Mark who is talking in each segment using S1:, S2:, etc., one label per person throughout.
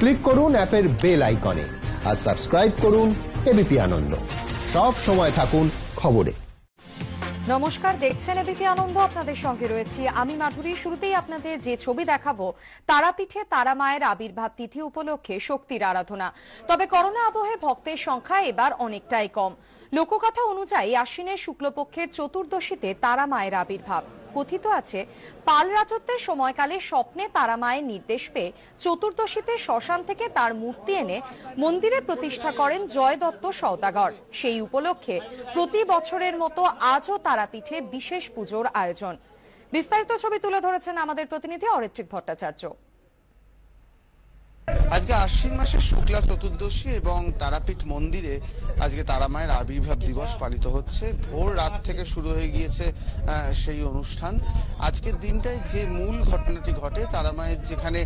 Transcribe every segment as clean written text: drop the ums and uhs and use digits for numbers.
S1: Click করুন অ্যাপের bell আইকনে আর সাবস্ক্রাইব করুন এবিপি আনন্দ। সব সময় থাকুন খবরে।
S2: নমস্কার, দেখছেন এবিপি আনন্দ। আপনাদের সঙ্গে রয়েছি আমি মাধুরী। শুরুতেই আপনাদের যে ছবি দেখাবো, তারাপীঠে তারা মায়ের আবির্ভাব তিথি উপলক্ষে শক্তির আরাধনা। তবে করোনা আবহে ভক্তের সংখ্যা এবার অনেকটাই কম। লোককথা অনুযায়ী আশ্বিনের শুক্লপক্ষের চতুর্দশীতে তারা মায়ের আবির্ভাব। কথিত আছে, পাল রাজত্বের সময়কালে স্বপ্নে তারা মায়ের নির্দেশ পেয়ে চতুর্দশীতে শ্মশান থেকে তার মূর্তি এনে মন্দিরে প্রতিষ্ঠা করেন জয় দত্ত সওদাগর। সেই উপলক্ষে প্রতি বছরের মতো আজও তারাপীঠে বিশেষ পুজোর আয়োজন। বিস্তারিত ছবি তুলে ধরেছেন আমাদের প্রতিনিধি অরিত্রিক ভট্টাচার্য।
S3: আজকে আশ্বিন মাসের শুক্লা চতুর্দশী এবং তারাপীঠ মন্দিরে আজকে তারা মায়ের আবির্ভাব দিবস পালিত হচ্ছে। ভোর রাত থেকে শুরু হয়ে গিয়েছে সেই অনুষ্ঠান। আজকের দিনটায় যে মূল ঘটনাটি ঘটে, তারা মায়ের যেখানে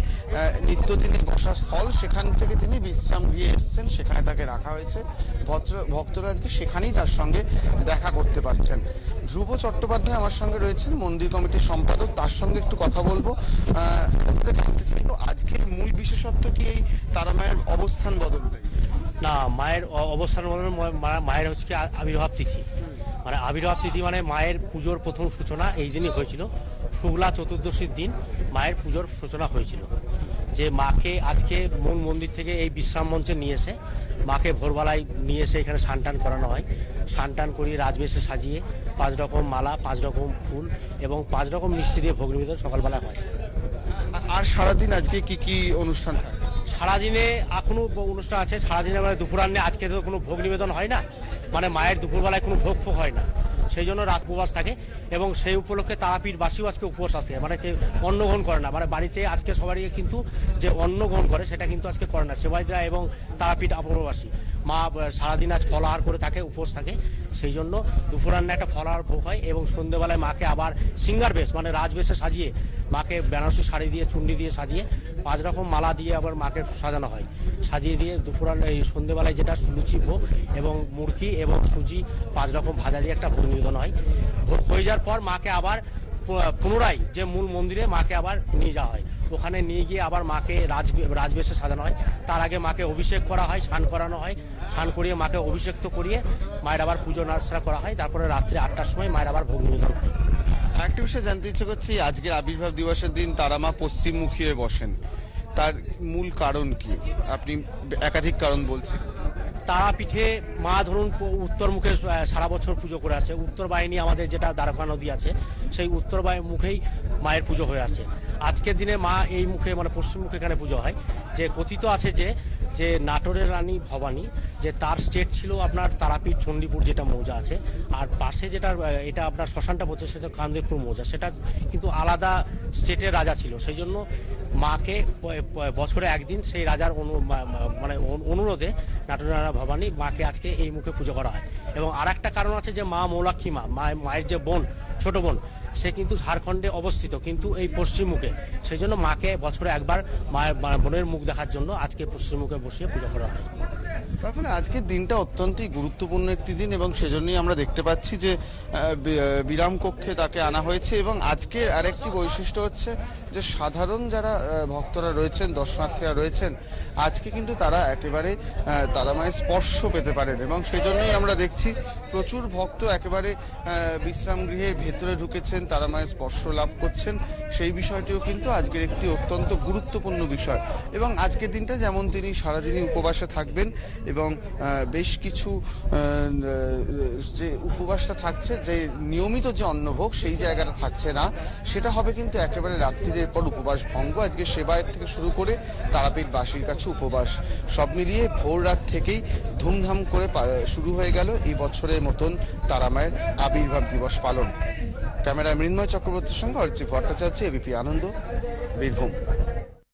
S3: নিত্যদিনের বসার স্থল, সেখান থেকে তিনি বিশ্রাম দিয়ে এসছেন, সেখানে তাকে রাখা হয়েছে। ভক্তরা আজকে সেখানেই তার সঙ্গে দেখা করতে পারছেন। ধ্রুব চট্টোপাধ্যায় আমার সঙ্গে রয়েছেন, মন্দির কমিটির সম্পাদক। তার সঙ্গে একটু কথা বলবো, জানতে চাইবো আজকের মূল বিশেষত্ব কি এই তারা মায়ের অবস্থান বদল?
S4: না, মায়ের অবস্থান বদল মায়ের হচ্ছে আবির্ভাব তিথি। মানে আবির্ভাব তিথি মানে মায়ের পুজোর প্রথম সূচনা এই দিনই হয়েছিল। শুক্লা চতুর্দশীর দিন মায়ের পুজোর সূচনা হয়েছিল। যে মাকে আজকে মূল মন্দির থেকে এই বিশ্রাম মঞ্চে নিয়ে এসে মাকে ভোরবেলায় নিয়ে এসে এখানে স্নান করানো হয়। স্নান করিয়ে রাজবেশে সাজিয়ে 5 রকম মালা, 5 রকম ফুল এবং 5 রকম মিষ্টি দিয়ে ভোগ নিবেদন সকালবেলা হয়।
S3: আর সারাদিন আজকে কি কি অনুষ্ঠান থাকে?
S4: সারাদিনে এখনো অনুষ্ঠান আছে। সারাদিনে মানে দুপুরান্নে আজকে তো কোনো ভোগ নিবেদন হয় না, মানে মায়ের দুপুরবেলায় কোনো ভোগ ফোগ হয় না, সেই জন্য রাত উপবাস থাকে। এবং সেই উপলক্ষে তারাপীঠবাসীও আজকে উপবাস আছে, মানে কেউ অন্ন গ্রহণ করে না। মানে বাড়িতে আজকে সবারই কিন্তু যে অন্ন গ্রহণ করে সেটা কিন্তু আজকে করে না সেবায়িতরা এবং তারাপীঠ আপনবাসী। মা সারাদিন আজ ফলাহার করে থাকে, উপোস থাকে, সেই জন্য দুপুরান্নে একটা ফলাহার ভোগ হয়। এবং সন্ধ্যেবেলায় মাকে আবার সিঙ্গার বেশ মানে রাজবেশে সাজিয়ে মাকে বেনারসি শাড়ি দিয়ে চুন্ডি দিয়ে সাজিয়ে 5 রকম মালা দিয়ে আবার মাকে সাজানো হয়। সাজিয়ে দিয়ে দুপুরান্নে এই সন্ধ্যেবেলায় যেটা লুচি ভোগ এবং মুরগি এবং সুজি 5 রকম ভাজা দিয়ে একটা ভোগ নিবেদন হয়। ভোগ হয়ে যাওয়ার পর মাকে আবার পুনরায় যে মূল মন্দিরে মাকে আবার নিয়ে যাওয়া হয়। ওখানে নিয়ে গিয়ে আবার মাকে রাজবেশে সাজানো হয়। তার আগে মাকে অভিষেক করা হয়, স্নান করানো হয়। স্নান করিয়ে মাকে অভিষেক্ত করিয়ে মায়ের আবার পুজো নার্চনা করা হয়। তারপরে রাত্রে 8টার সময় মায়ের আবার ভোগ নিবেদন হয়।
S3: আরেকটি বিষয় জানতে ইচ্ছে করছি, আজকের আবির্ভাব দিবসের দিন তারা মা পশ্চিমমুখী হয়ে বসেন, তার মূল কারণ কি? আপনি একাধিক কারণ বলছেন।
S4: তারাপীঠে মা ধরুন উত্তর মুখে সারা বছর পুজো করে আসে। উত্তর বাহিনী আমাদের যেটা দ্বারকা নদী আছে, সেই উত্তর মুখেই মায়ের পুজো হয়ে আসছে। আজকের দিনে মা এই মুখে মানে পশ্চিম মুখে এখানে পুজো হয়। যে কথিত আছে যে নাটোরের রানী ভবানী, যে তার স্টেট ছিল আপনার তারাপীঠ চণ্ডীপুর যেটা মৌজা আছে, আর পাশে যেটা এটা আপনার শ্মশানটা পড়ছে সেটা কান্দেরপুর মৌজা, সেটা কিন্তু আলাদা স্টেটের রাজা ছিল। সেই জন্য মাকে বছরে একদিন সেই রাজার মানে অনুরোধে নাটোরের রানী ভবানী মাকে আজকে এই মুখে পুজো করা হয়। এবং আর একটা কারণ আছে যে মা মৌলাক্ষী মায়ের যে বোন, ছোট বোন, সে কিন্তু ঝাড়খণ্ডে অবস্থিত, কিন্তু এই পশ্চিম মুখে। সেই জন্য মাকে বছরে একবার মায়ের বোনের মুখ দেখার জন্য আজকে পশ্চিম মুখে বসিয়ে পুজো করা হয়।
S3: তারপরে আজকের দিনটা অত্যন্তই গুরুত্বপূর্ণ একটি দিন এবং সেজন্যই আমরা দেখতে পাচ্ছি যে বিরাম কক্ষে তাকে আনা হয়েছে। এবং আজকের আরেকটি বৈশিষ্ট্য হচ্ছে যে সাধারণ যারা ভক্তরা রয়েছেন, দর্শনার্থীরা রয়েছেন, আজকে কিন্তু তারা একেবারে তারা মায়ের স্পর্শ পেতে পারেন। এবং সেজন্যই আমরা দেখছি প্রচুর ভক্ত একেবারে বিশ্রাম গৃহের ভেতরে ঢুকেছেন, তারা মায়ের স্পর্শ লাভ করছেন। সেই বিষয়টিও কিন্তু আজকের একটি অত্যন্ত গুরুত্বপূর্ণ বিষয়। এবং আজকের দিনটা যেমন তিনি সারাদিনই উপবাসে থাকবেন এবং বেশ কিছু যে উপবাসটা থাকছে, যে নিয়মিত যে অন্নভোগ সেই জায়গাটা থাকছে না, সেটা হবে কিন্তু একেবারে রাত্রির পর উপবাস ভঙ্গ। আজকে সেবায়েত থেকে শুরু করে তারাপীঠবাসীর কাছে উপবাস, সব মিলিয়ে ভোর রাত থেকেই ধুমধাম করে শুরু হয়ে গেল এই বছরের মতন তারা মায়ের আবির্ভাব দিবস পালন। ক্যামেরায় মৃন্ময় চক্রবর্তীর সঙ্গে অরিত্রিক ভট্টাচার্য, এবিপি আনন্দ, বীরভূম।